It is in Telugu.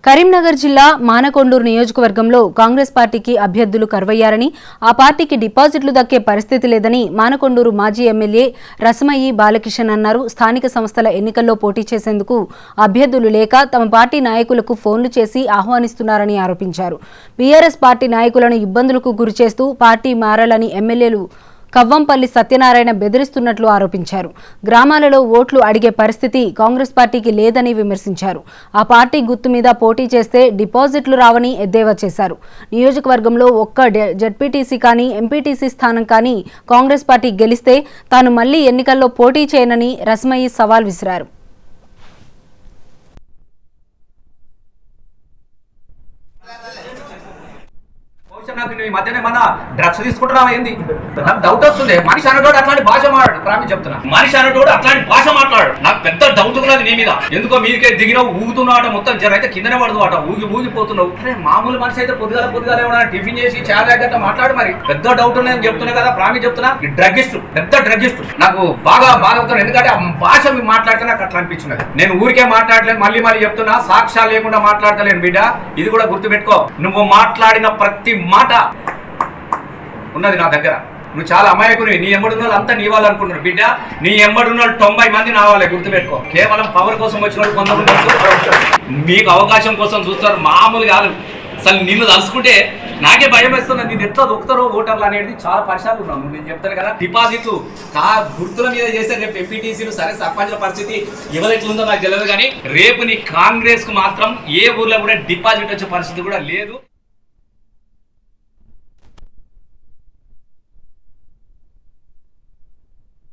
కరీంనగర్ జిల్లా మానకొండూరు నియోజకవర్గంలో కాంగ్రెస్ పార్టీకి అభ్యర్థులు కరువయ్యారని, ఆ పార్టీకి డిపాజిట్లు దక్కే పరిస్థితి లేదని మానకొండూరు మాజీ ఎమ్మెల్యే రసమయి బాలకిషన్ అన్నారు. స్థానిక సంస్థల ఎన్నికల్లో పోటీ చేసేందుకు అభ్యర్థులు లేక తమ పార్టీ నాయకులకు ఫోన్లు చేసి ఆహ్వానిస్తున్నారని ఆరోపించారు. బీఆర్ఎస్ పార్టీ నాయకులను ఇబ్బందులకు గురిచేస్తూ పార్టీ మారాలని ఎమ్మెల్యేలు కవ్వంపల్లి సత్యనారాయణ బెదిరిస్తున్నట్లు ఆరోపించారు. గ్రామాలలో ఓట్లు అడిగే పరిస్థితి కాంగ్రెస్ పార్టీకి లేదని విమర్శించారు. ఆ పార్టీ గుర్తు మీద పోటీ చేస్తే డిపాజిట్లు రావని ఎద్దేవా చేశారు. నియోజకవర్గంలో ఒక్క జడ్పీటీసీ కానీ ఎంపీటీసీ స్థానం కానీ కాంగ్రెస్ పార్టీ గెలిస్తే తాను మళ్లీ ఎన్నికల్లో పోటీ చేయనని రసమయి సవాల్ విసిరారు. నాకు ఈ మధ్యనే మన డ్రగ్స్ తీసుకుంటున్నావా ఏంది? నాకు డౌట్ వస్తుంది. మనిషి అనటోడు అట్లాంటి భాష మాట్లాడు. ప్రామి చెప్తున్నా, మనిషి అనటోడు అట్లాంటి భాష మాట్లాడు. నాకు పెద్ద డౌట్ ఉన్నది నీ మీద. ఎందుకో మీకే దిగినావు, ఊగుతున్నావు, మొత్తం జర అయితే కిందనే పడదు అట, ఊగిపోతున్నావు. అరే మామూలు మనిషి అయితే పొద్దుగాల ఏమన్నా టిఫిన్ చేసి చాలా గట్ట మాట్లాడు. మరి పెద్ద డౌట్ ఉన్నది చెప్తున్నా కదా, ప్రామి చెప్తున్నా. డ్రగిస్ట్, పెద్ద డ్రగిస్ట్. నాకు బాగా అవుతాను. ఎందుకంటే ఆ భాష మాట్లాడితే నాకు అట్లా అనిపించినది. నేను ఊరికే మాట్లాడలేను, మళ్ళీ చెప్తున్నా, సాక్ష్యాలు లేకుండా మాట్లాడతలేను బిడ్డ. ఇది కూడా గుర్తుపెట్టుకో. నువ్వు మాట్లాడిన ప్రతి మాట ఉన్నది నా దగ్గర. నువ్వు చాలా అమాయకుని. నీ ఎంబడున్న వాళ్ళు అంతా నీ వాళ్ళు అనుకుంటున్నారు బిడ్డ. నీ ఎంబడున్న వాళ్ళు 90 మంది నా వాళ్ళే, గుర్తుపెట్టుకో. కేవలం పవర్ కోసం వచ్చిన వాళ్ళు కొంతమంది మీకు అవకాశం కోసం చూస్తారు, మామూలు కాదు. అసలు నిన్ను తలుసుకుంటే నాకే భయం వేస్తుంది. నేను ఎట్లా దొక్కుతారో ఓటర్లు అనేది చాలా పరిశాలు ఉన్నాను. నేను చెప్తాను కదా, డిపాజిట్లు గుర్తుల మీద చేస్తే రేపు ఎంపీటీసీలు సరే, సర్పంచ్ల పరిస్థితి ఎవరెట్లుందో నాకు తెలియదు. కానీ రేపు నీ కాంగ్రెస్ కు మాత్రం ఏ ఊర్లో కూడా డిపాజిట్ వచ్చే పరిస్థితి కూడా లేదు.